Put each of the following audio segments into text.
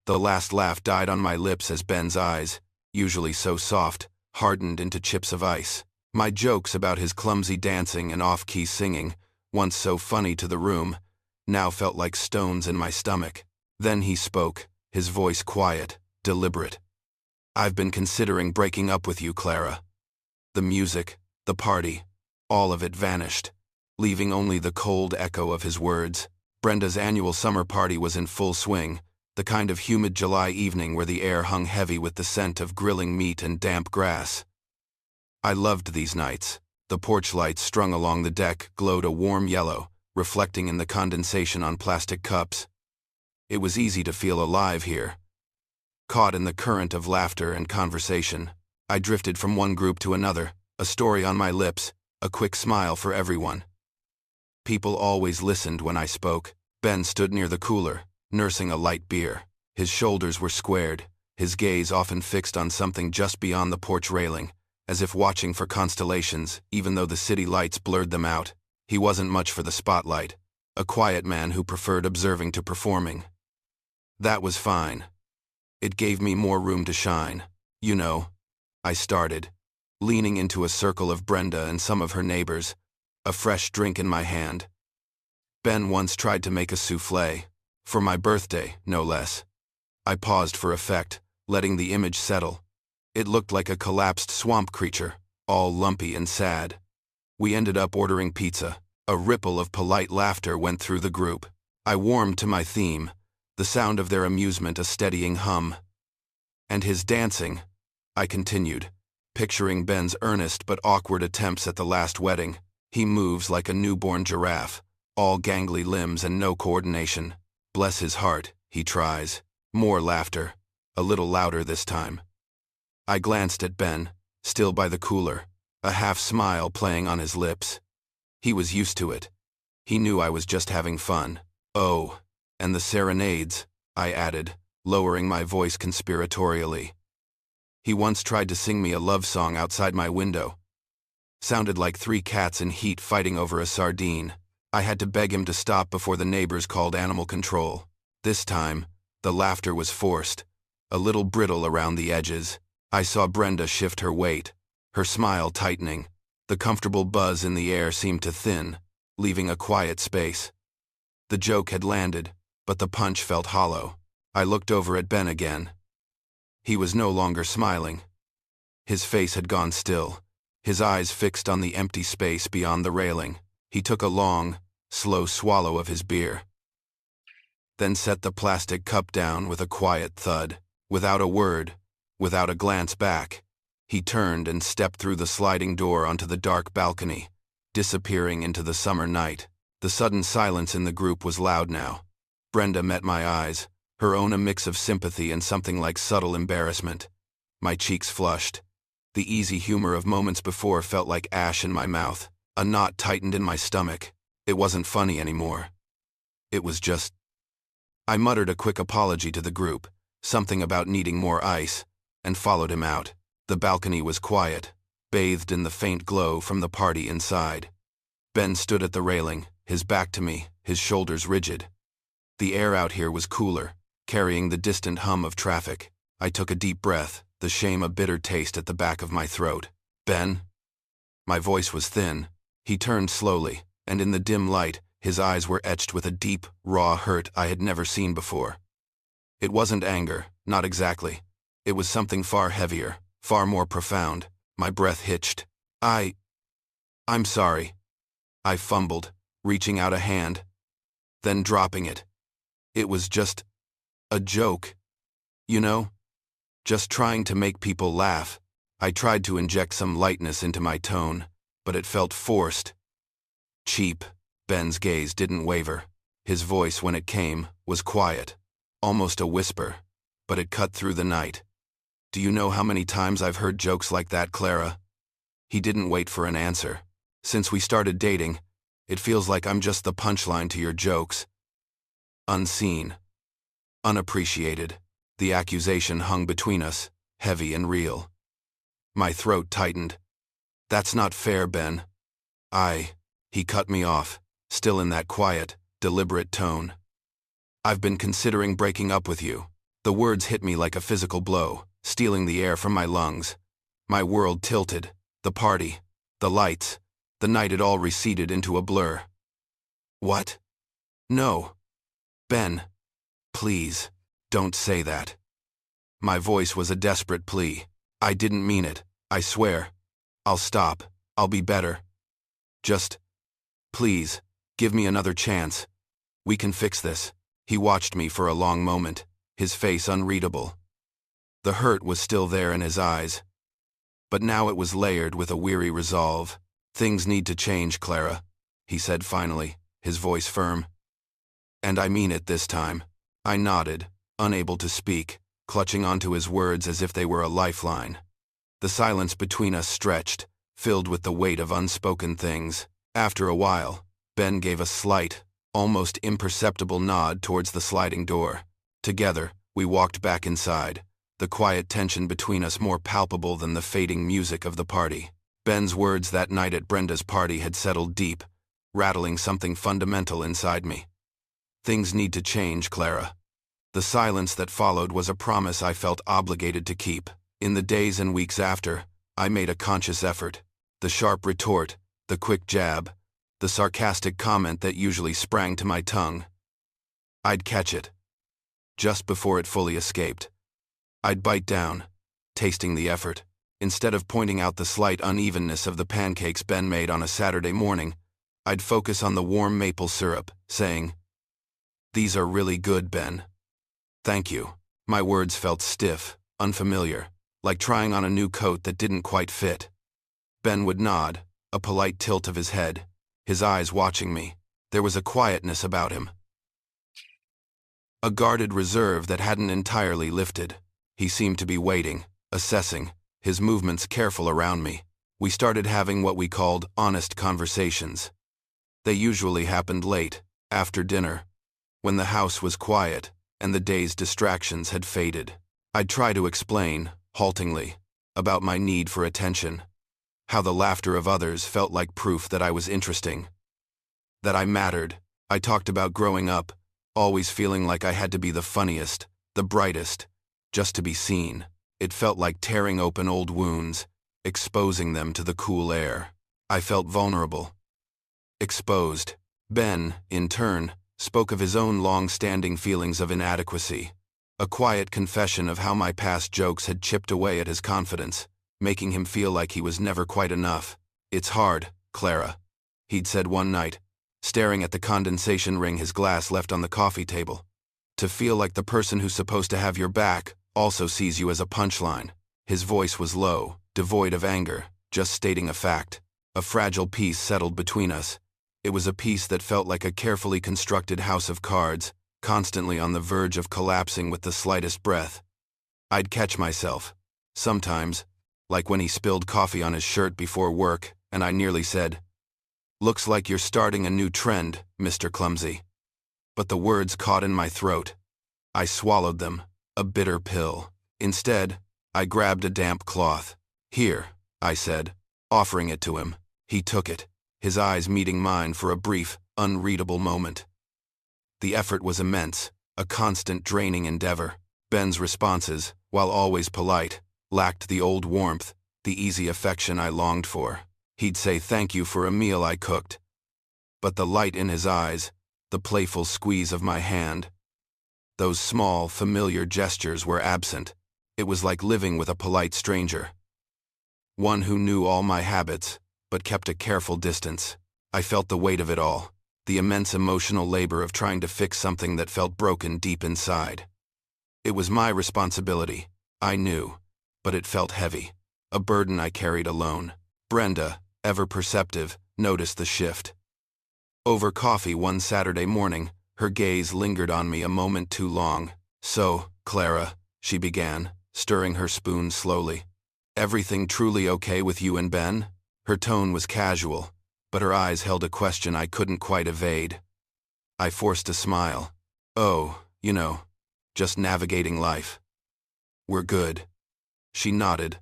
The last laugh died on my lips as Ben's eyes, usually so soft, hardened into chips of ice. My jokes about his clumsy dancing and off-key singing, once so funny to the room, now felt like stones in my stomach. Then he spoke, his voice quiet, deliberate. "I've been considering breaking up with you, Clara." The music, the party, all of it vanished, leaving only the cold echo of his words. Brenda's annual summer party was in full swing, the kind of humid July evening where the air hung heavy with the scent of grilling meat and damp grass. I loved these nights. The porch lights strung along the deck glowed a warm yellow, reflecting in the condensation on plastic cups. It was easy to feel alive here. Caught in the current of laughter and conversation, I drifted from one group to another, a story on my lips, a quick smile for everyone. People always listened when I spoke. Ben stood near the cooler, nursing a light beer. His shoulders were squared, his gaze often fixed on something just beyond the porch railing, as if watching for constellations, even though the city lights blurred them out. He wasn't much for the spotlight, a quiet man who preferred observing to performing. That was fine. It gave me more room to shine. "You know," I started, leaning into a circle of Brenda and some of her neighbors, a fresh drink in my hand. "Ben once tried to make a soufflé, for my birthday, no less." I paused for effect, letting the image settle. It looked like a collapsed swamp creature, all lumpy and sad. We ended up ordering pizza. A ripple of polite laughter went through the group. I warmed to my theme, the sound of their amusement a steadying hum. "And his dancing," I continued, picturing Ben's earnest but awkward attempts at the last wedding. "He moves like a newborn giraffe, all gangly limbs and no coordination. Bless his heart, he tries." More laughter, a little louder this time. I glanced at Ben, still by the cooler, a half smile playing on his lips. He was used to it. He knew I was just having fun. "Oh, and the serenades," I added, lowering my voice conspiratorially. "He once tried to sing me a love song outside my window. Sounded like three cats in heat fighting over a sardine. I had to beg him to stop before the neighbors called animal control. This time, the laughter was forced, a little brittle around the edges. I saw Brenda shift her weight, her smile tightening. The comfortable buzz in the air seemed to thin, leaving a quiet space. The joke had landed, but the punch felt hollow. I looked over at Ben again. He was no longer smiling. His face had gone still, his eyes fixed on the empty space beyond the railing. He took a long, slow swallow of his beer, then set the plastic cup down with a quiet thud. Without a word, without a glance back, he turned and stepped through the sliding door onto the dark balcony, disappearing into the summer night. The sudden silence in the group was loud now. Brenda met my eyes, her own a mix of sympathy and something like subtle embarrassment. My cheeks flushed. The easy humor of moments before felt like ash in my mouth. A knot tightened in my stomach. It wasn't funny anymore. It was just... I muttered a quick apology to the group, something about needing more ice, and followed him out. The balcony was quiet, bathed in the faint glow from the party inside. Ben stood at the railing, his back to me, his shoulders rigid. The air out here was cooler, carrying the distant hum of traffic. I took a deep breath, the shame a bitter taste at the back of my throat. "Ben?" My voice was thin. He turned slowly, and in the dim light, his eyes were etched with a deep, raw hurt I had never seen before. It wasn't anger, not exactly. It was something far heavier, far more profound. My breath hitched. I'm sorry." I fumbled, reaching out a hand, then dropping it. "It was just a joke. You know? Just trying to make people laugh." I tried to inject some lightness into my tone, but it felt forced. "Cheap." Ben's gaze didn't waver. His voice, when it came, was quiet, almost a whisper, but it cut through the night. "Do you know how many times I've heard jokes like that, Clara?" He didn't wait for an answer. "Since we started dating, it feels like I'm just the punchline to your jokes. Unseen. Unappreciated." The accusation hung between us, heavy and real. My throat tightened. "That's not fair, Ben." He cut me off, still in that quiet, deliberate tone. "I've been considering breaking up with you. The words hit me like a physical blow, stealing the air from my lungs. My world tilted. The party, the lights, the night had all receded into a blur. What? No. Ben, please, don't say that. My voice was a desperate plea. I didn't mean it, I swear. I'll stop. I'll be better. Just, please, give me another chance. We can fix this. He watched me for a long moment, his face unreadable. The hurt was still there in his eyes. But now it was layered with a weary resolve. Things need to change, Clara, he said finally, his voice firm. And I mean it this time. I nodded, unable to speak, clutching onto his words as if they were a lifeline. The silence between us stretched, filled with the weight of unspoken things. After a while, Ben gave a slight, almost imperceptible nod towards the sliding door. Together, we walked back inside, the quiet tension between us more palpable than the fading music of the party. Ben's words that night at Brenda's party had settled deep, rattling something fundamental inside me. Things need to change, Clara. The silence that followed was a promise I felt obligated to keep. In the days and weeks after, I made a conscious effort. The sharp retort, the quick jab, the sarcastic comment that usually sprang to my tongue. I'd catch it. Just before it fully escaped. I'd bite down, tasting the effort. Instead of pointing out the slight unevenness of the pancakes Ben made on a Saturday morning, I'd focus on the warm maple syrup, saying, "These are really good, Ben. Thank you." My words felt stiff, unfamiliar, like trying on a new coat that didn't quite fit. Ben would nod, a polite tilt of his head, his eyes watching me. There was a quietness about him. A guarded reserve that hadn't entirely lifted. He seemed to be waiting, assessing, his movements careful around me. We started having what we called honest conversations. They usually happened late, after dinner, when the house was quiet and the day's distractions had faded. I'd try to explain, haltingly, about my need for attention, how the laughter of others felt like proof that I was interesting, that I mattered. I talked about growing up, always feeling like I had to be the funniest, the brightest, just to be seen. It felt like tearing open old wounds, exposing them to the cool air. I felt vulnerable. Exposed. Ben, in turn, spoke of his own long-standing feelings of inadequacy, a quiet confession of how my past jokes had chipped away at his confidence, making him feel like he was never quite enough. "It's hard, Clara," he'd said one night, staring at the condensation ring his glass left on the coffee table. "To feel like the person who's supposed to have your back also sees you as a punchline." His voice was low, devoid of anger, just stating a fact. A fragile peace settled between us. It was a peace that felt like a carefully constructed house of cards, constantly on the verge of collapsing with the slightest breath. I'd catch myself, sometimes, like when he spilled coffee on his shirt before work, and I nearly said, "Looks like you're starting a new trend, Mr. Clumsy." But the words caught in my throat. I swallowed them, a bitter pill. Instead, I grabbed a damp cloth. "Here," I said, offering it to him. He took it, his eyes meeting mine for a brief, unreadable moment. The effort was immense, a constant draining endeavor. Ben's responses, while always polite, lacked the old warmth, the easy affection I longed for. He'd say thank you for a meal I cooked. But the light in his eyes, the playful squeeze of my hand, those small, familiar gestures were absent. It was like living with a polite stranger. One who knew all my habits, but kept a careful distance. I felt the weight of it all, the immense emotional labor of trying to fix something that felt broken deep inside. It was my responsibility, I knew, but it felt heavy, a burden I carried alone. Brenda, ever perceptive, noticed the shift. Over coffee one Saturday morning, her gaze lingered on me a moment too long. "So, Clara," she began, stirring her spoon slowly. "Everything truly okay with you and Ben?" Her tone was casual, but her eyes held a question I couldn't quite evade. I forced a smile. "Oh, just navigating life. We're good." She nodded,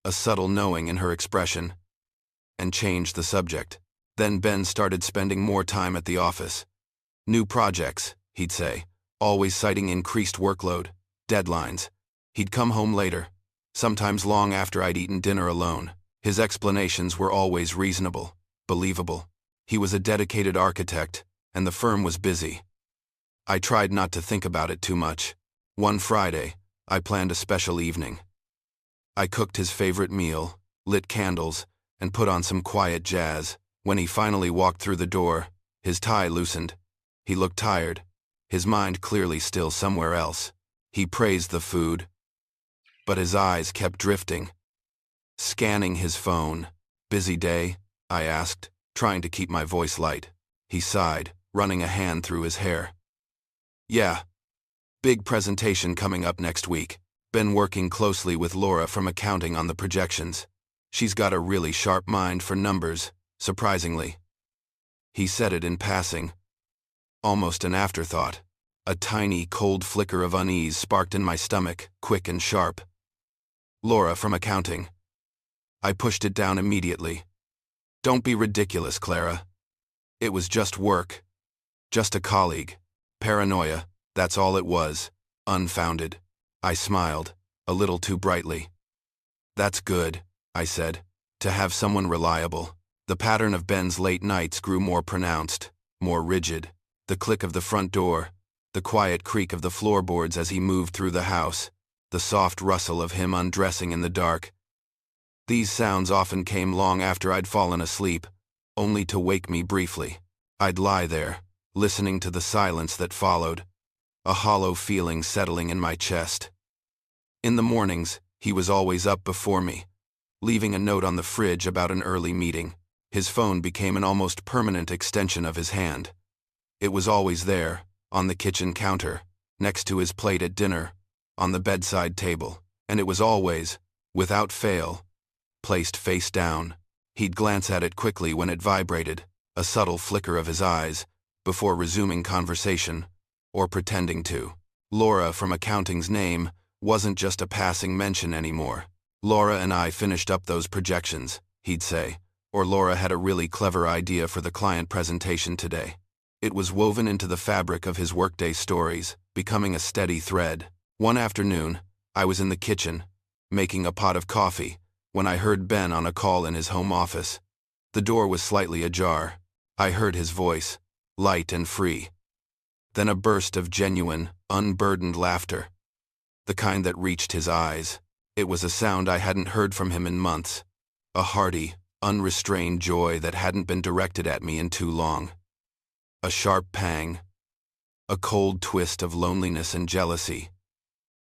a subtle knowing in her expression, and changed the subject. Then Ben started spending more time at the office. "New projects," he'd say, always citing increased workload. deadlines. He'd come home later, sometimes long after I'd eaten dinner alone. His explanations were always reasonable, believable. He was a dedicated architect, and the firm was busy. I tried not to think about it too much. One Friday, I planned a special evening. I cooked his favorite meal, lit candles, and put on some quiet jazz. When he finally walked through the door, his tie loosened. He looked tired, his mind clearly still somewhere else. He praised the food, but his eyes kept drifting. Scanning his phone. "Busy day?" I asked, trying to keep my voice light. He sighed, running a hand through his hair. "Yeah. Big presentation coming up next week. Been working closely with Laura from accounting on the projections. She's got a really sharp mind for numbers, surprisingly." He said it in passing, almost an afterthought. A tiny, cold flicker of unease sparked in my stomach, quick and sharp. "Laura from accounting." I pushed it down immediately. "Don't be ridiculous, Clara. It was just work. Just a colleague. Paranoia, that's all it was. Unfounded." I smiled, a little too brightly. "That's good," I said, "to have someone reliable." The pattern of Ben's late nights grew more pronounced, more rigid. The click of the front door, the quiet creak of the floorboards as he moved through the house, the soft rustle of him undressing in the dark. These sounds often came long after I'd fallen asleep, only to wake me briefly. I'd lie there, listening to the silence that followed, a hollow feeling settling in my chest. In the mornings, he was always up before me, leaving a note on the fridge about an early meeting. His phone became an almost permanent extension of his hand. It was always there, on the kitchen counter, next to his plate at dinner, on the bedside table, and it was always, without fail, placed face down. He'd glance at it quickly when it vibrated, a subtle flicker of his eyes, before resuming conversation, or pretending to. Laura from accounting's name wasn't just a passing mention anymore. "Laura and I finished up those projections," he'd say, or "Laura had a really clever idea for the client presentation today." It was woven into the fabric of his workday stories, becoming a steady thread. One afternoon, I was in the kitchen, making a pot of coffee, when I heard Ben on a call in his home office. The door was slightly ajar. I heard his voice, light and free. Then a burst of genuine, unburdened laughter, the kind that reached his eyes. It was a sound I hadn't heard from him in months, a hearty, unrestrained joy that hadn't been directed at me in too long. A sharp pang, a cold twist of loneliness and jealousy,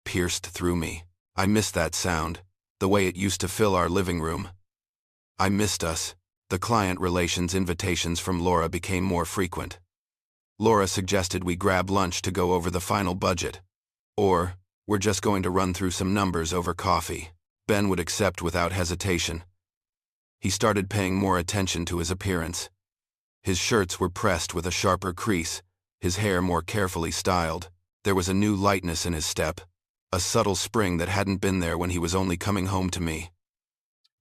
pierced through me. I missed that sound, the way it used to fill our living room. I missed us. The client relations invitations from Laura became more frequent. Laura suggested we grab lunch to go over the final budget. Or, "We're just going to run through some numbers over coffee." Ben would accept without hesitation. He started paying more attention to his appearance. His shirts were pressed with a sharper crease, his hair more carefully styled. There was a new lightness in his step, a subtle spring that hadn't been there when he was only coming home to me.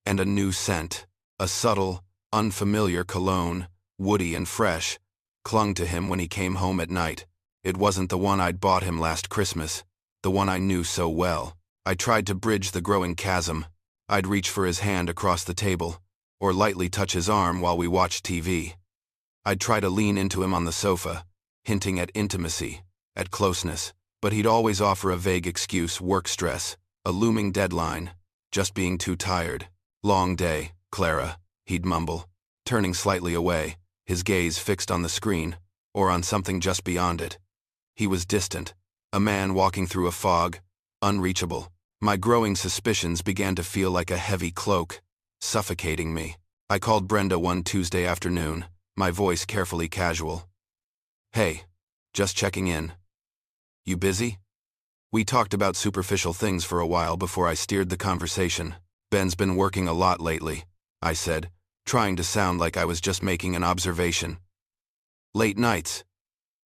And a new scent, a subtle, unfamiliar cologne, woody and fresh, clung to him when he came home at night. It wasn't the one I'd bought him last Christmas, the one I knew so well. I tried to bridge the growing chasm. I'd reach for his hand across the table, or lightly touch his arm while we watched TV. I'd try to lean into him on the sofa, hinting at intimacy, at closeness, but he'd always offer a vague excuse: work stress, a looming deadline, just being too tired. "Long day, Clara," he'd mumble, turning slightly away, his gaze fixed on the screen, or on something just beyond it. He was distant, a man walking through a fog, unreachable. My growing suspicions began to feel like a heavy cloak, suffocating me. I called Brenda one Tuesday afternoon, my voice carefully casual. "Hey, just checking in. You busy?" We talked about superficial things for a while before I steered the conversation. "Ben's been working a lot lately," I said, trying to sound like I was just making an observation. "Late nights.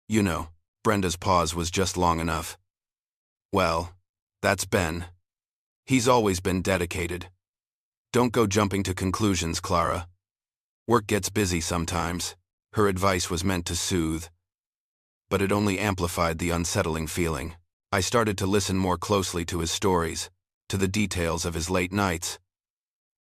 You know." Brenda's pause was just long enough. "Well, that's Ben. He's always been dedicated. Don't go jumping to conclusions, Clara. Work gets busy sometimes." Her advice was meant to soothe, but it only amplified the unsettling feeling. I started to listen more closely to his stories, to the details of his late nights.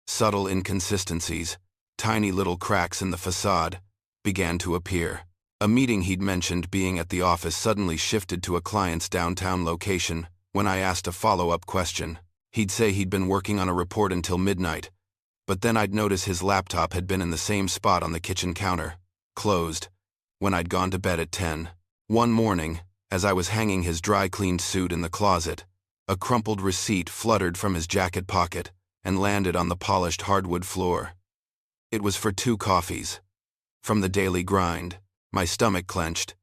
Subtle inconsistencies, tiny little cracks in the facade, began to appear. A meeting he'd mentioned being at the office suddenly shifted to a client's downtown location. When I asked a follow-up question, he'd say he'd been working on a report until midnight, but then I'd notice his laptop had been in the same spot on the kitchen counter, closed, when I'd gone to bed at 10. One morning, as I was hanging his dry-cleaned suit in the closet, a crumpled receipt fluttered from his jacket pocket and landed on the polished hardwood floor. It was for 2 coffees. From the daily grind, my stomach clenched.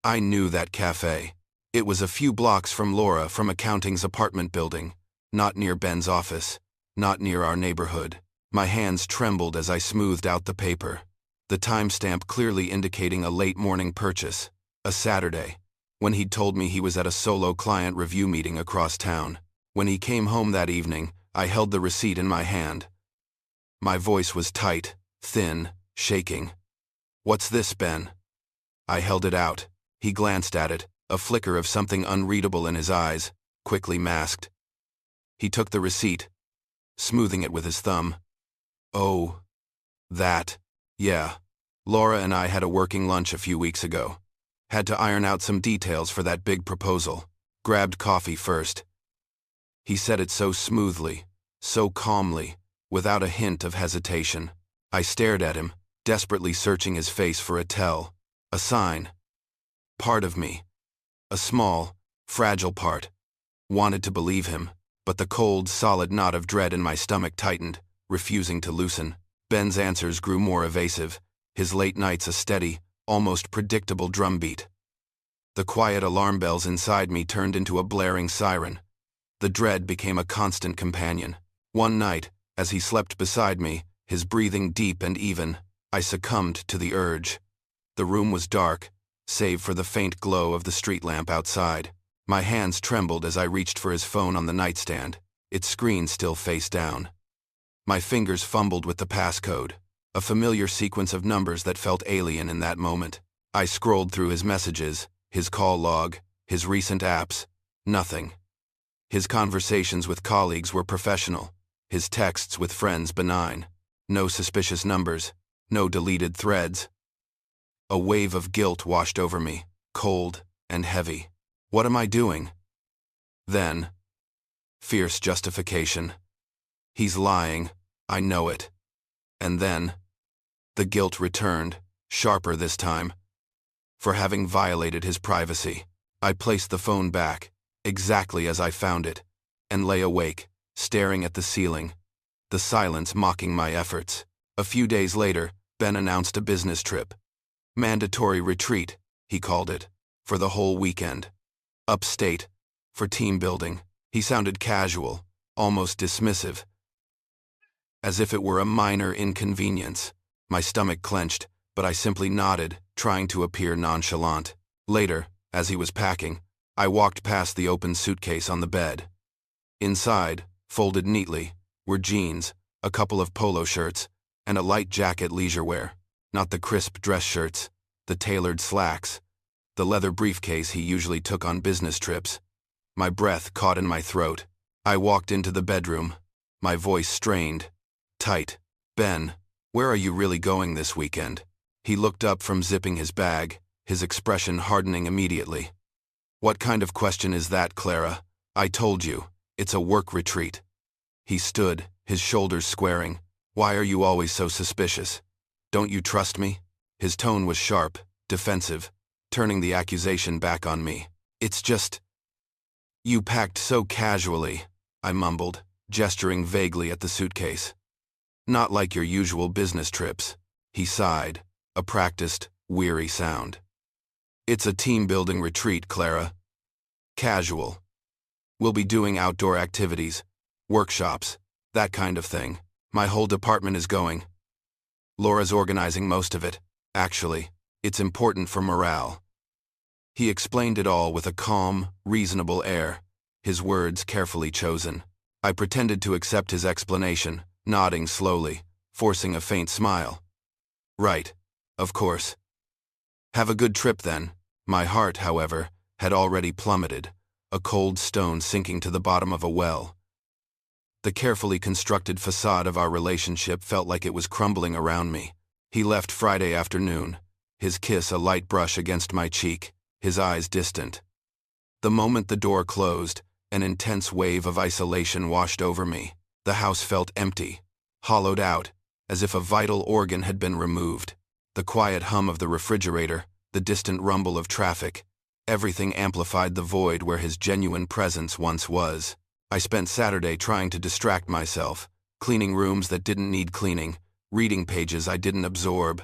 I knew that cafe. It was a few blocks from Laura from accounting's apartment building, not near Ben's office, not near our neighborhood. My hands trembled as I smoothed out the paper, the timestamp clearly indicating a late morning purchase, a Saturday, when he'd told me he was at a solo client review meeting across town. When he came home that evening, I held the receipt in my hand. My voice was tight, thin, shaking. "What's this, Ben?" I held it out. He glanced at it, a flicker of something unreadable in his eyes, quickly masked. He took the receipt, smoothing it with his thumb. "Oh, that. Yeah. Laura and I had a working lunch a few weeks ago. Had to iron out some details for that big proposal. Grabbed coffee first." He said it so smoothly, so calmly, without a hint of hesitation. I stared at him, desperately searching his face for a tell, a sign. Part of me, a small, fragile part, wanted to believe him, but the cold, solid knot of dread in my stomach tightened, refusing to loosen. Ben's answers grew more evasive, his late nights a steady, almost predictable drumbeat. The quiet alarm bells inside me turned into a blaring siren. The dread became a constant companion. One night, as he slept beside me, his breathing deep and even, I succumbed to the urge. The room was dark, save for the faint glow of the street lamp outside. My hands trembled as I reached for his phone on the nightstand, its screen still face down. My fingers fumbled with the passcode, a familiar sequence of numbers that felt alien in that moment. I scrolled through his messages, his call log, his recent apps. Nothing. His conversations with colleagues were professional, his texts with friends benign. No suspicious numbers, no deleted threads. A wave of guilt washed over me, cold and heavy. What am I doing? Then, fierce justification. He's lying, I know it. And then, the guilt returned, sharper this time. For having violated his privacy, I placed the phone back, exactly as I found it, and lay awake, staring at the ceiling, the silence mocking my efforts. A few days later, Ben announced a business trip. Mandatory retreat, he called it, for the whole weekend. Upstate, for team building. He sounded casual, almost dismissive, as if it were a minor inconvenience. My stomach clenched, but I simply nodded, trying to appear nonchalant. Later, as he was packing, I walked past the open suitcase on the bed. Inside, folded neatly, were jeans, a couple of polo shirts, and a light jacket leisure wear. Not the crisp dress shirts, the tailored slacks, the leather briefcase he usually took on business trips. My breath caught in my throat. I walked into the bedroom, my voice strained, tight. "Ben, where are you really going this weekend?" He looked up from zipping his bag, his expression hardening immediately. "What kind of question is that, Clara? I told you, it's a work retreat." He stood, his shoulders squaring. "Why are you always so suspicious? Don't you trust me?" His tone was sharp, defensive, turning the accusation back on me. "It's just... you packed so casually," I mumbled, gesturing vaguely at the suitcase. "Not like your usual business trips." He sighed, a practiced, weary sound. "It's a team-building retreat, Clara. Casual. We'll be doing outdoor activities, workshops, that kind of thing. My whole department is going. Laura's organizing most of it, actually. It's important for morale." He explained it all with a calm, reasonable air, his words carefully chosen. I pretended to accept his explanation, nodding slowly, forcing a faint smile. "Right, of course. Have a good trip then." My heart, however, had already plummeted, a cold stone sinking to the bottom of a well. The carefully constructed facade of our relationship felt like it was crumbling around me. He left Friday afternoon, his kiss a light brush against my cheek, his eyes distant. The moment the door closed, an intense wave of isolation washed over me. The house felt empty, hollowed out, as if a vital organ had been removed. The quiet hum of the refrigerator, the distant rumble of traffic, everything amplified the void where his genuine presence once was. I spent Saturday trying to distract myself, cleaning rooms that didn't need cleaning, reading pages I didn't absorb.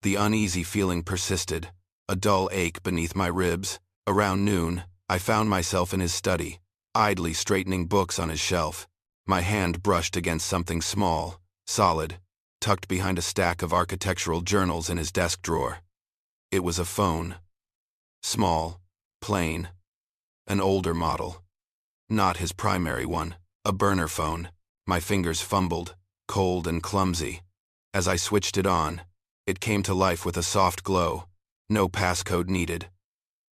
The uneasy feeling persisted, a dull ache beneath my ribs. Around noon, I found myself in his study, idly straightening books on his shelf. My hand brushed against something small, solid, tucked behind a stack of architectural journals in his desk drawer. It was a phone. Small, plain, an older model. Not his primary one, a burner phone. My fingers fumbled, cold and clumsy. As I switched it on, it came to life with a soft glow. No passcode needed.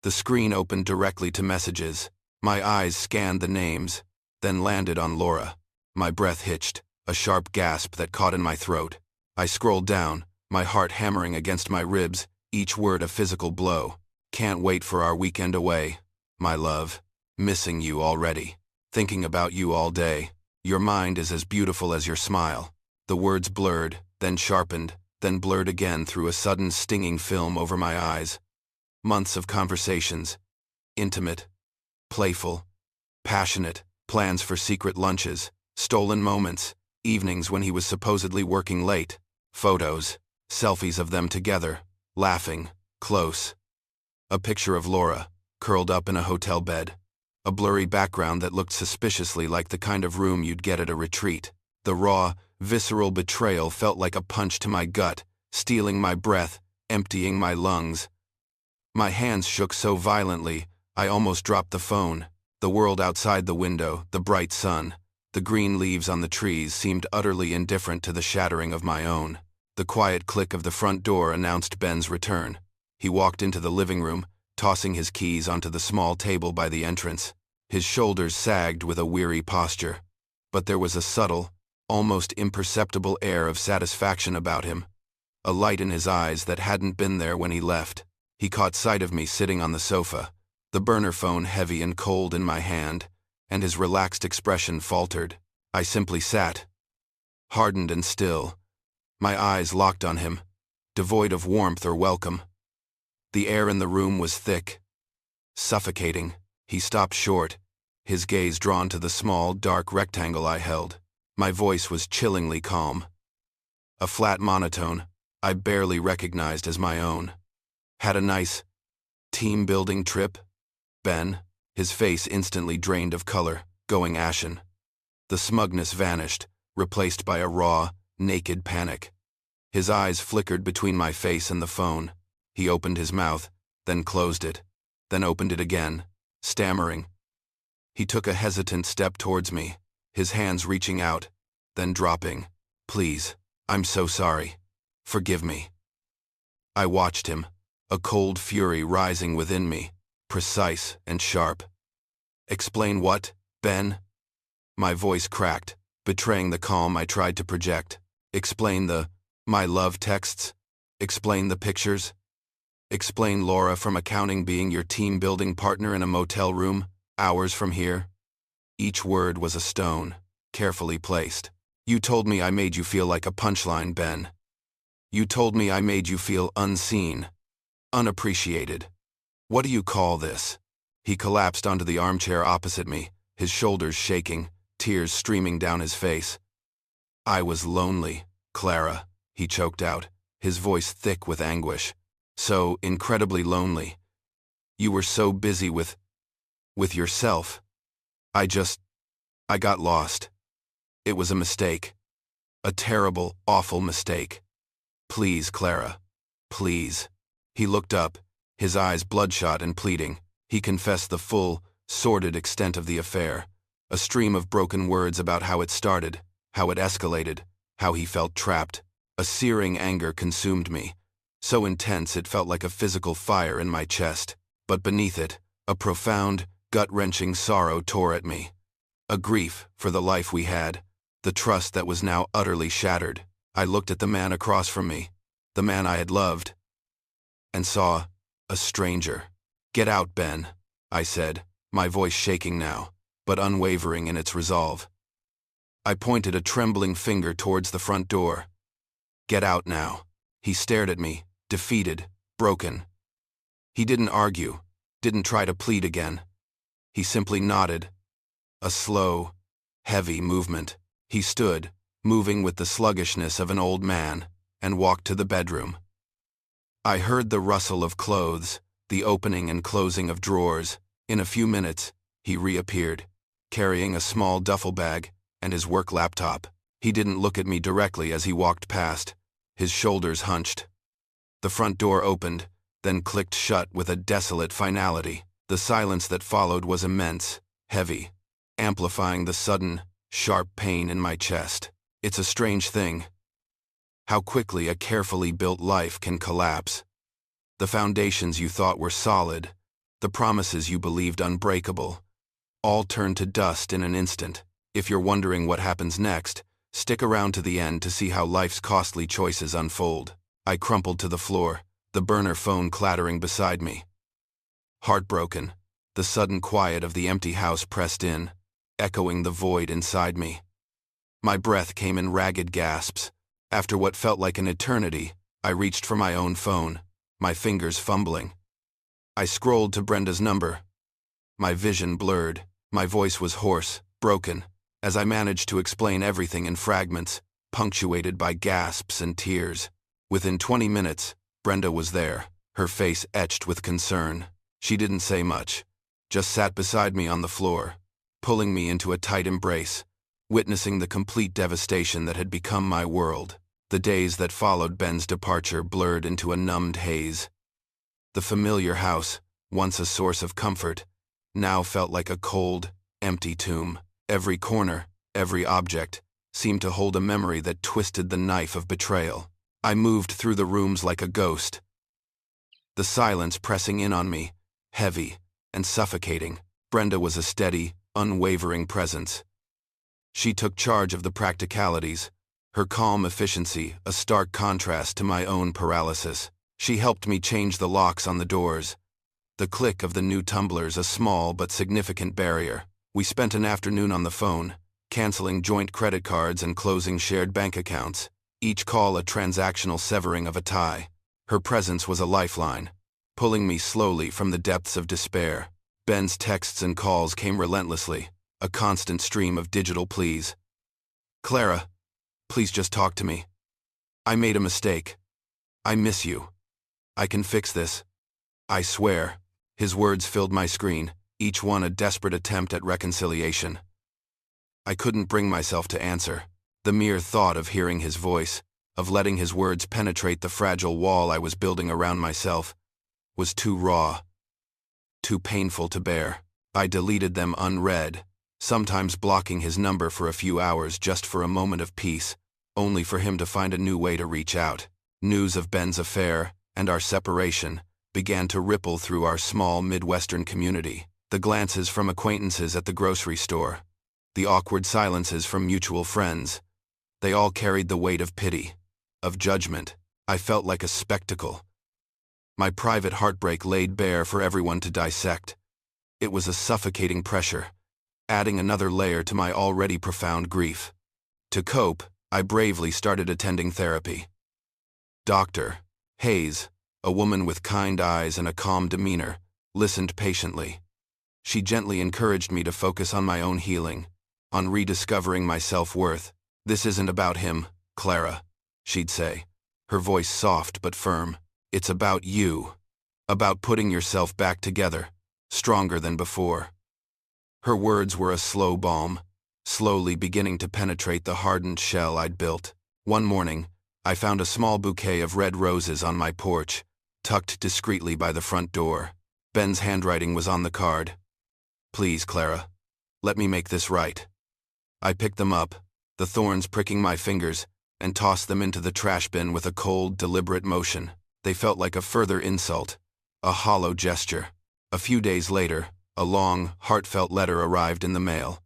The screen opened directly to messages. My eyes scanned the names, then landed on Laura. My breath hitched, a sharp gasp that caught in my throat. I scrolled down, my heart hammering against my ribs, each word a physical blow. Can't wait for our weekend away, my love. Missing you already. Thinking about you all day. Your mind is as beautiful as your smile. The words blurred, then sharpened, then blurred again through a sudden stinging film over my eyes. Months of conversations. Intimate. Playful. Passionate. Plans for secret lunches. Stolen moments. Evenings when he was supposedly working late. Photos. Selfies of them together. Laughing. Close. A picture of Laura, curled up in a hotel bed. A blurry background that looked suspiciously like the kind of room you'd get at a retreat. The raw, visceral betrayal felt like a punch to my gut, stealing my breath, emptying my lungs. My hands shook so violently, I almost dropped the phone. The world outside the window, the bright sun, the green leaves on the trees seemed utterly indifferent to the shattering of my own. The quiet click of the front door announced Ben's return. He walked into the living room, tossing his keys onto the small table by the entrance. His shoulders sagged with a weary posture, but there was a subtle, almost imperceptible air of satisfaction about him, a light in his eyes that hadn't been there when he left. He caught sight of me sitting on the sofa, the burner phone heavy and cold in my hand, and his relaxed expression faltered. I simply sat, hardened and still, my eyes locked on him, devoid of warmth or welcome. The air in the room was thick, suffocating. He stopped short, his gaze drawn to the small, dark rectangle I held. My voice was chillingly calm. A flat monotone I barely recognized as my own. Had a nice, team-building trip, Ben? His face instantly drained of color, going ashen. The smugness vanished, replaced by a raw, naked panic. His eyes flickered between my face and the phone. He opened his mouth, then closed it, then opened it again, stammering. He took a hesitant step towards me, his hands reaching out, then dropping. Please, I'm so sorry. Forgive me. I watched him, a cold fury rising within me, precise and sharp. Explain what, Ben? My voice cracked, betraying the calm I tried to project. Explain the, my love texts? Explain the pictures? Explain Laura from accounting being your team-building partner in a motel room, hours from here? Each word was a stone, carefully placed. You told me I made you feel like a punchline, Ben. You told me I made you feel unseen, unappreciated. What do you call this? He collapsed onto the armchair opposite me, his shoulders shaking, tears streaming down his face. I was lonely, Clara, he choked out, his voice thick with anguish. So incredibly lonely. You were so busy with yourself. I got lost. It was a mistake. A terrible, awful mistake. Please, Clara. Please. He looked up, his eyes bloodshot and pleading. He confessed the full, sordid extent of the affair. A stream of broken words about how it started, how it escalated, how he felt trapped. A searing anger consumed me. So intense it felt like a physical fire in my chest, but beneath it, a profound, Gut-wrenching sorrow tore at me. A grief for the life we had, the trust that was now utterly shattered. I looked at the man across from me, the man I had loved, and saw a stranger. "Get out, Ben," I said, my voice shaking now, but unwavering in its resolve. I pointed a trembling finger towards the front door. "Get out now." He stared at me, defeated, broken. He didn't argue, didn't try to plead again. He simply nodded. A slow, heavy movement. He stood, moving with the sluggishness of an old man, and walked to the bedroom. I heard the rustle of clothes, the opening and closing of drawers. In a few minutes, he reappeared, carrying a small duffel bag and his work laptop. He didn't look at me directly as he walked past, his shoulders hunched. The front door opened, then clicked shut with a desolate finality. The silence that followed was immense, heavy, amplifying the sudden, sharp pain in my chest. It's a strange thing, how quickly a carefully built life can collapse. The foundations you thought were solid, the promises you believed unbreakable, all turn to dust in an instant. If you're wondering what happens next, stick around to the end to see how life's costly choices unfold. I crumpled to the floor, the burner phone clattering beside me. Heartbroken, the sudden quiet of the empty house pressed in, echoing the void inside me. My breath came in ragged gasps. After what felt like an eternity, I reached for my own phone, my fingers fumbling. I scrolled to Brenda's number. My vision blurred, my voice was hoarse, broken, as I managed to explain everything in fragments, punctuated by gasps and tears. Within 20 minutes, Brenda was there, her face etched with concern. She didn't say much, just sat beside me on the floor, pulling me into a tight embrace, witnessing the complete devastation that had become my world. The days that followed Ben's departure blurred into a numbed haze. The familiar house, once a source of comfort, now felt like a cold, empty tomb. Every corner, every object, seemed to hold a memory that twisted the knife of betrayal. I moved through the rooms like a ghost, the silence pressing in on me, heavy and suffocating. Brenda was a steady, unwavering presence. She took charge of the practicalities, her calm efficiency a stark contrast to my own paralysis. She helped me change the locks on the doors, the click of the new tumblers a small but significant barrier. We spent an afternoon on the phone, canceling joint credit cards and closing shared bank accounts, each call a transactional severing of a tie. Her presence was a lifeline, pulling me slowly from the depths of despair. Ben's texts and calls came relentlessly, a constant stream of digital pleas. "Clara, please just talk to me. I made a mistake. I miss you. I can fix this. I swear." His words filled my screen, each one a desperate attempt at reconciliation. I couldn't bring myself to answer. The mere thought of hearing his voice, of letting his words penetrate the fragile wall I was building around myself, was too raw, too painful to bear. I deleted them unread, sometimes blocking his number for a few hours just for a moment of peace, only for him to find a new way to reach out. News of Ben's affair, and our separation, began to ripple through our small Midwestern community. The glances from acquaintances at the grocery store, the awkward silences from mutual friends, they all carried the weight of pity, of judgment. I felt like a spectacle, my private heartbreak laid bare for everyone to dissect. It was a suffocating pressure, adding another layer to my already profound grief. To cope, I bravely started attending therapy. Dr. Hayes, a woman with kind eyes and a calm demeanor, listened patiently. She gently encouraged me to focus on my own healing, on rediscovering my self-worth. "This isn't about him, Clara," she'd say, her voice soft but firm. "It's about you, about putting yourself back together, stronger than before." Her words were a slow balm, slowly beginning to penetrate the hardened shell I'd built. One morning, I found a small bouquet of red roses on my porch, tucked discreetly by the front door. Ben's handwriting was on the card. "Please, Clara, let me make this right." I picked them up, the thorns pricking my fingers, and tossed them into the trash bin with a cold, deliberate motion. They felt like a further insult, a hollow gesture. A few days later, A long, heartfelt letter arrived in the mail.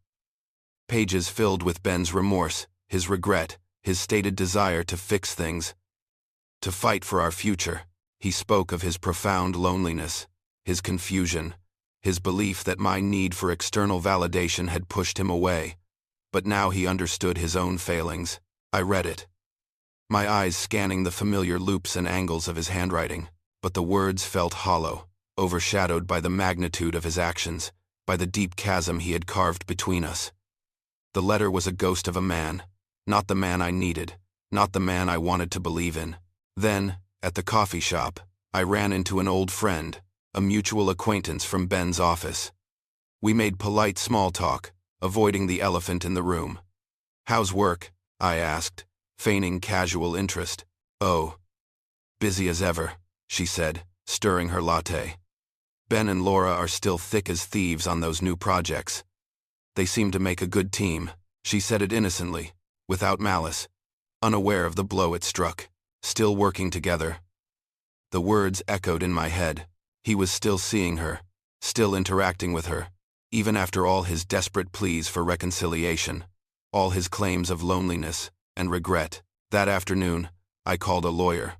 Pages filled with Ben's remorse, his regret, his stated desire to fix things, to fight for our future. He spoke of his profound loneliness, his confusion, his belief that my need for external validation had pushed him away. But now he understood his own failings. I read it, my eyes scanning the familiar loops and angles of his handwriting, but the words felt hollow, overshadowed by the magnitude of his actions, by the deep chasm he had carved between us. The letter was a ghost of a man, not the man I needed, not the man I wanted to believe in. Then, at the coffee shop, I ran into an old friend, a mutual acquaintance from Ben's office. We made polite small talk, avoiding the elephant in the room. "How's work?" I asked, feigning casual interest. "Oh, busy as ever," she said, stirring her latte. "Ben and Laura are still thick as thieves on those new projects. They seem to make a good team." She said it innocently, without malice, unaware of the blow it struck. Still working together. The words echoed in my head. He was still seeing her, still interacting with her, even after all his desperate pleas for reconciliation, all his claims of loneliness and regret. That afternoon, I called a lawyer.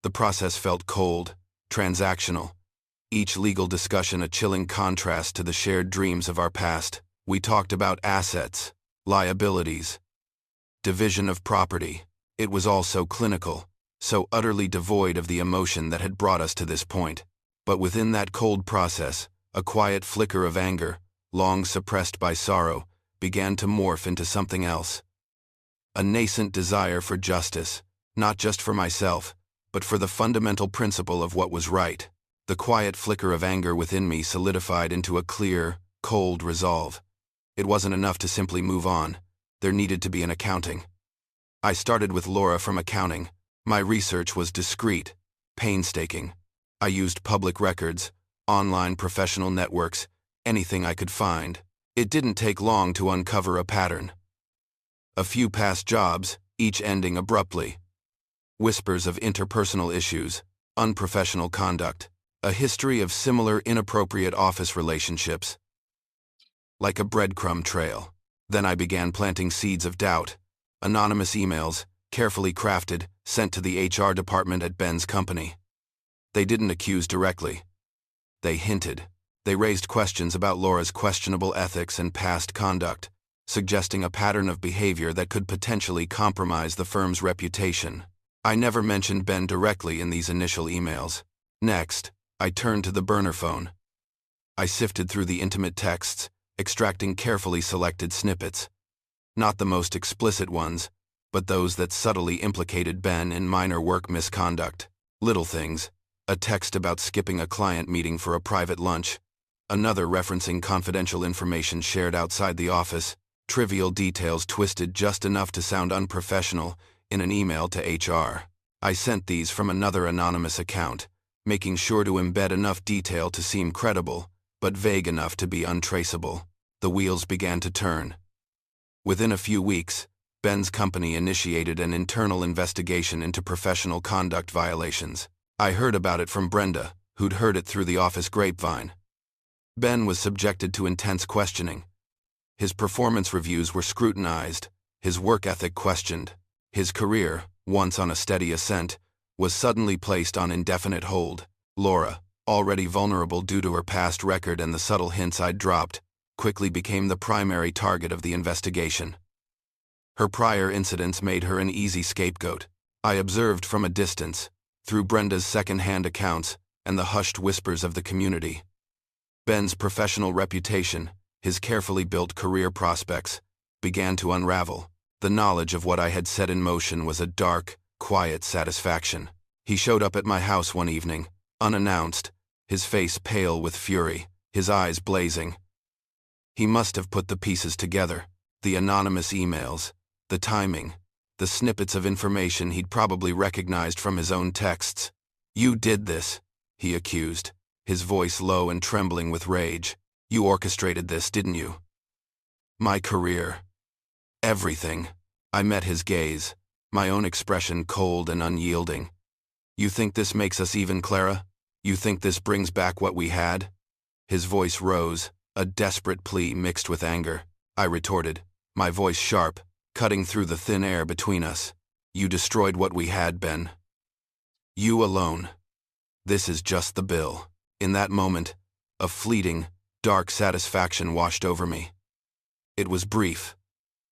The process felt cold, transactional, each legal discussion a chilling contrast to the shared dreams of our past. We talked about assets, liabilities, division of property. It was all so clinical, so utterly devoid of the emotion that had brought us to this point. But within that cold process, a quiet flicker of anger, long suppressed by sorrow, began to morph into something else. A nascent desire for justice, not just for myself, but for the fundamental principle of what was right. The quiet flicker of anger within me solidified into a clear, cold resolve. It wasn't enough to simply move on. There needed to be an accounting. I started with Laura from accounting. My research was discreet, painstaking. I used public records, online professional networks, anything I could find. It didn't take long to uncover a pattern. A few past jobs, each ending abruptly. Whispers of interpersonal issues, unprofessional conduct, a history of similar inappropriate office relationships. Like a breadcrumb trail. Then I began planting seeds of doubt. Anonymous emails, carefully crafted, sent to the HR department at Ben's company. They didn't accuse directly. They hinted. They raised questions about Laura's questionable ethics and past conduct, suggesting a pattern of behavior that could potentially compromise the firm's reputation. I never mentioned Ben directly in these initial emails. Next, I turned to the burner phone. I sifted through the intimate texts, extracting carefully selected snippets. Not the most explicit ones, but those that subtly implicated Ben in minor work misconduct. Little things. A text about skipping a client meeting for a private lunch. Another referencing confidential information shared outside the office. Trivial details twisted just enough to sound unprofessional in an email to HR. I sent these from another anonymous account, making sure to embed enough detail to seem credible, but vague enough to be untraceable. The wheels began to turn. Within a few weeks, Ben's company initiated an internal investigation into professional conduct violations. I heard about it from Brenda, who'd heard it through the office grapevine. Ben was subjected to intense questioning. His performance reviews were scrutinized, his work ethic questioned. His career, once on a steady ascent, was suddenly placed on indefinite hold. Laura, already vulnerable due to her past record and the subtle hints I'd dropped, quickly became the primary target of the investigation. Her prior incidents made her an easy scapegoat. I observed from a distance, through Brenda's second-hand accounts and the hushed whispers of the community. Ben's professional reputation, his carefully built career prospects, began to unravel. The knowledge of what I had set in motion was a dark, quiet satisfaction. He showed up at my house one evening, unannounced, his face pale with fury, his eyes blazing. He must have put the pieces together, the anonymous emails, the timing, the snippets of information he'd probably recognized from his own texts. "You did this," he accused, his voice low and trembling with rage. "You orchestrated this, didn't you?" "My career. Everything." I met his gaze, my own expression cold and unyielding. "You think this makes us even, Clara? You think this brings back what we had?" His voice rose, a desperate plea mixed with anger. I retorted, my voice sharp, cutting through the thin air between us. You destroyed what we had, Ben. You alone. This is just the bill. In that moment, a fleeting, dark satisfaction washed over me. It was brief,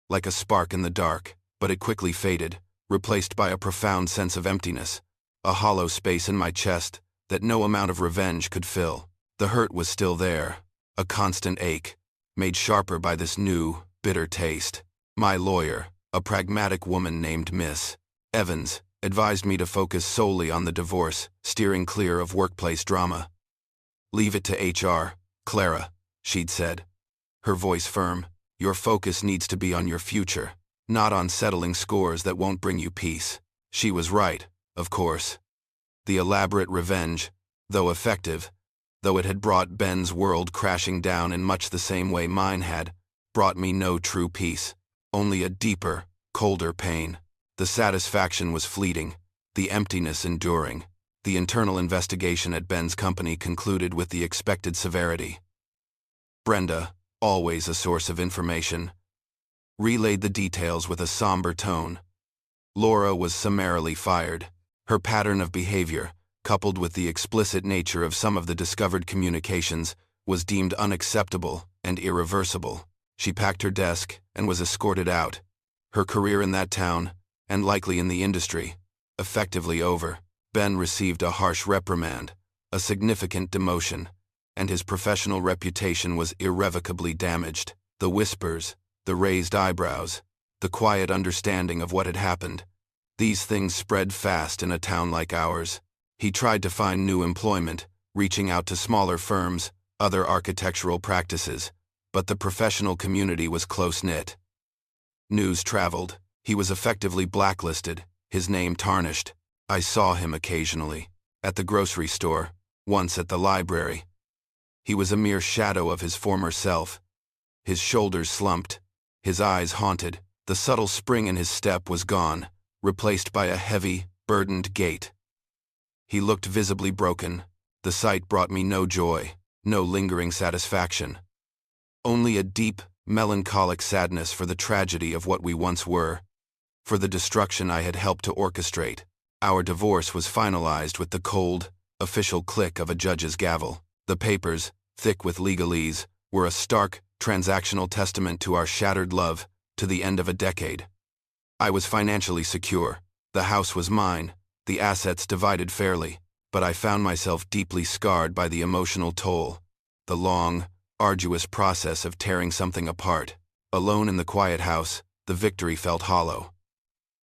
like a spark in the dark, but it quickly faded, replaced by a profound sense of emptiness, a hollow space in my chest that no amount of revenge could fill. The hurt was still there, a constant ache, made sharper by this new, bitter taste. My lawyer, a pragmatic woman named Miss Evans, advised me to focus solely on the divorce, steering clear of workplace drama. Leave it to HR, Clara, she'd said, her voice firm. Your focus needs to be on your future, not on settling scores that won't bring you peace. She was right, of course. The elaborate revenge, though effective, though it had brought Ben's world crashing down in much the same way mine had, brought me no true peace, only a deeper, colder pain. The satisfaction was fleeting, the emptiness enduring. The internal investigation at Ben's company concluded with the expected severity. Brenda, always a source of information, relayed the details with a somber tone. Laura was summarily fired. Her pattern of behavior, coupled with the explicit nature of some of the discovered communications, was deemed unacceptable and irreversible. She packed her desk and was escorted out. Her career in that town, and likely in the industry, effectively over. Ben received a harsh reprimand, a significant demotion, and his professional reputation was irrevocably damaged. The whispers, the raised eyebrows, the quiet understanding of what had happened, these things spread fast in a town like ours. He tried to find new employment, reaching out to smaller firms, other architectural practices, but the professional community was close-knit. News traveled. He was effectively blacklisted, his name tarnished. I saw him occasionally, at the grocery store, once at the library. He was a mere shadow of his former self. His shoulders slumped, his eyes haunted, the subtle spring in his step was gone, replaced by a heavy, burdened gait. He looked visibly broken. The sight brought me no joy, no lingering satisfaction. Only a deep, melancholic sadness for the tragedy of what we once were, for the destruction I had helped to orchestrate. Our divorce was finalized with the cold, official click of a judge's gavel. The papers, thick with legalese, were a stark, transactional testament to our shattered love, to the end of a decade. I was financially secure. The house was mine, the assets divided fairly, but I found myself deeply scarred by the emotional toll, the long, arduous process of tearing something apart. Alone in the quiet house, the victory felt hollow.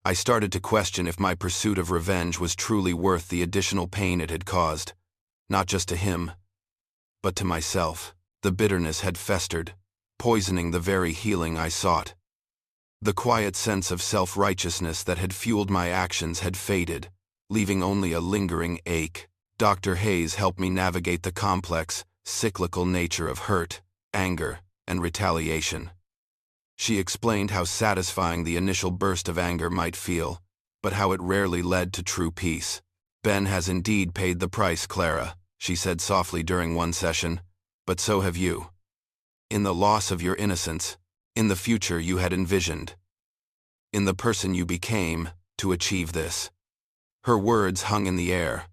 I started to question if my pursuit of revenge was truly worth the additional pain it had caused, not just to him, but to myself. The bitterness had festered, poisoning the very healing I sought. The quiet sense of self-righteousness that had fueled my actions had faded, leaving only a lingering ache. Dr. Hayes helped me navigate the complex, cyclical nature of hurt, anger, and retaliation. She explained how satisfying the initial burst of anger might feel, but how it rarely led to true peace. Ben has indeed paid the price, Clara, she said softly during one session, but so have you. In the loss of your innocence, in the future you had envisioned, in the person you became to achieve this. Her words hung in the air,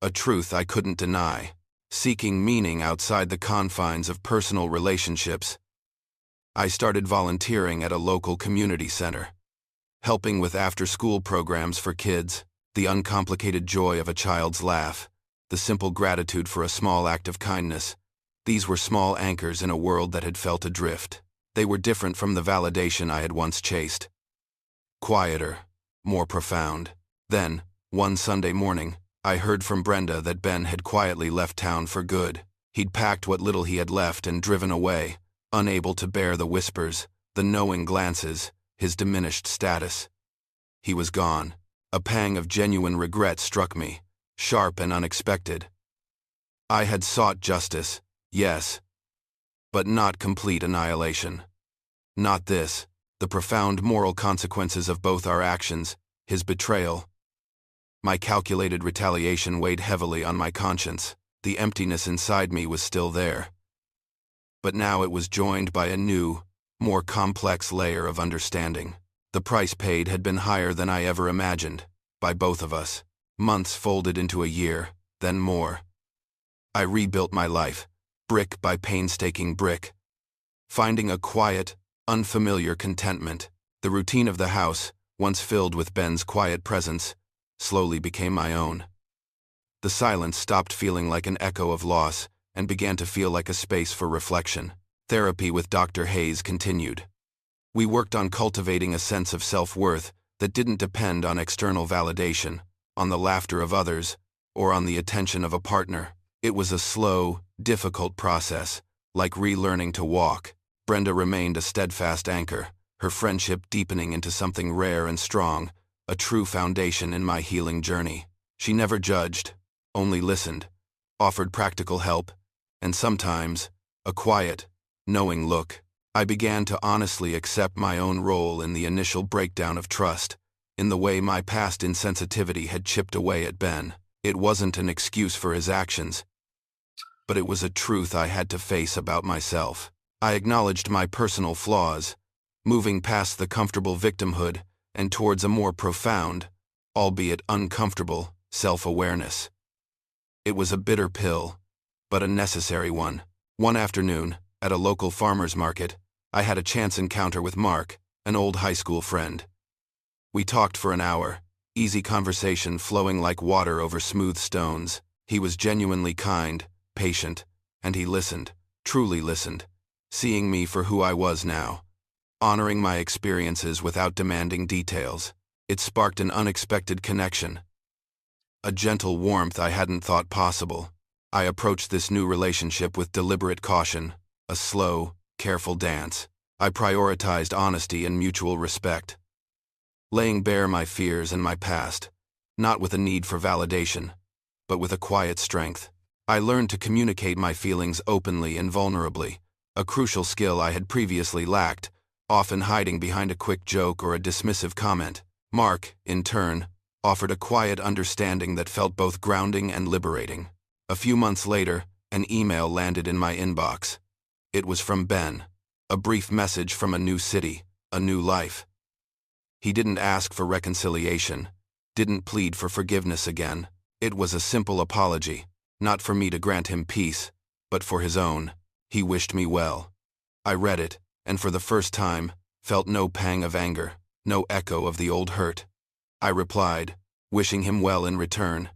a truth I couldn't deny. Seeking meaning outside the confines of personal relationships, I started volunteering at a local community center, helping with after-school programs for kids, the uncomplicated joy of a child's laugh, the simple gratitude for a small act of kindness. These were small anchors in a world that had felt adrift. They were different from the validation I had once chased. Quieter, more profound. Then, one Sunday morning, I heard from Brenda that Ben had quietly left town for good. He'd packed what little he had left and driven away, unable to bear the whispers, the knowing glances, his diminished status. He was gone. A pang of genuine regret struck me, sharp and unexpected. I had sought justice, yes, but not complete annihilation. Not this, the profound moral consequences of both our actions, his betrayal. My calculated retaliation weighed heavily on my conscience. The emptiness inside me was still there. But now it was joined by a new, more complex layer of understanding. The price paid had been higher than I ever imagined, by both of us. Months folded into a year, then more. I rebuilt my life, brick by painstaking brick, finding a quiet, unfamiliar contentment. The routine of the house, once filled with Ben's quiet presence, slowly became my own. The silence stopped feeling like an echo of loss and began to feel like a space for reflection. Therapy with Dr. Hayes continued. We worked on cultivating a sense of self-worth that didn't depend on external validation, on the laughter of others, or on the attention of a partner. It was a slow, difficult process, like relearning to walk. Brenda remained a steadfast anchor, her friendship deepening into something rare and strong, a true foundation in my healing journey. She never judged, only listened, offered practical help, and sometimes, a quiet, knowing look. I began to honestly accept my own role in the initial breakdown of trust, in the way my past insensitivity had chipped away at Ben. It wasn't an excuse for his actions, but it was a truth I had to face about myself. I acknowledged my personal flaws, moving past the comfortable victimhood and towards a more profound, albeit uncomfortable, self-awareness. It was a bitter pill, but a necessary one. One afternoon, at a local farmer's market, I had a chance encounter with Mark, an old high school friend. We talked for an hour, easy conversation flowing like water over smooth stones. He was genuinely kind, patient, and he listened, truly listened, seeing me for who I was now, honoring my experiences without demanding details. It sparked an unexpected connection, a gentle warmth I hadn't thought possible. I approached this new relationship with deliberate caution, a slow, careful dance. I prioritized honesty and mutual respect, laying bare my fears and my past, not with a need for validation, but with a quiet strength. I learned to communicate my feelings openly and vulnerably, a crucial skill I had previously lacked, often hiding behind a quick joke or a dismissive comment. Mark, in turn, offered a quiet understanding that felt both grounding and liberating. A few months later, an email landed in my inbox. It was from Ben, a brief message from a new city, a new life. He didn't ask for reconciliation, didn't plead for forgiveness again. It was a simple apology, not for me to grant him peace, but for his own. He wished me well. I read it, and for the first time, felt no pang of anger, no echo of the old hurt. I replied, wishing him well in return.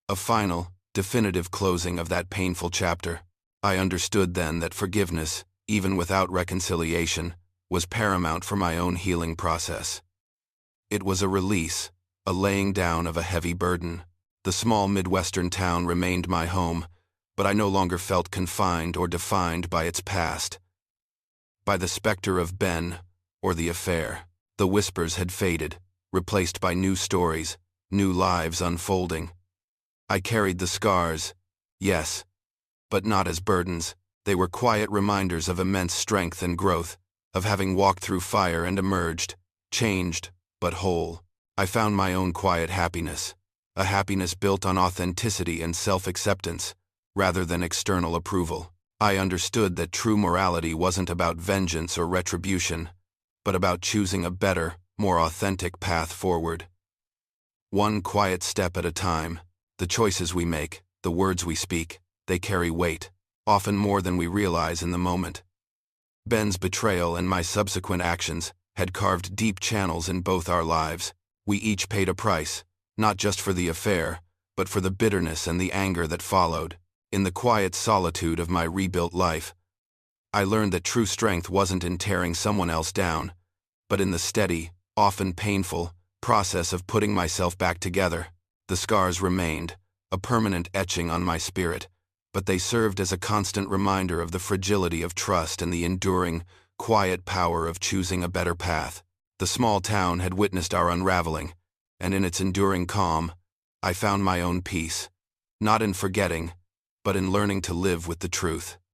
A final, definitive closing of that painful chapter. I understood then that forgiveness, even without reconciliation, was paramount for my own healing process. It was a release, a laying down of a heavy burden. The small Midwestern town remained my home, but I no longer felt confined or defined by its past, by the specter of Ben or the affair. The whispers had faded, replaced by new stories, new lives unfolding. I carried the scars, yes, but not as burdens. They were quiet reminders of immense strength and growth, of having walked through fire and emerged, changed, but whole. I found my own quiet happiness, a happiness built on authenticity and self-acceptance, rather than external approval. I understood that true morality wasn't about vengeance or retribution, but about choosing a better, more authentic path forward. One quiet step at a time. The choices we make, the words we speak, they carry weight, often more than we realize in the moment. Ben's betrayal and my subsequent actions had carved deep channels in both our lives. We each paid a price, not just for the affair, but for the bitterness and the anger that followed. In the quiet solitude of my rebuilt life, I learned that true strength wasn't in tearing someone else down, but in the steady, often painful, process of putting myself back together. The scars remained, a permanent etching on my spirit, but they served as a constant reminder of the fragility of trust and the enduring, quiet power of choosing a better path. The small town had witnessed our unraveling, and in its enduring calm, I found my own peace, not in forgetting, but in learning to live with the truth.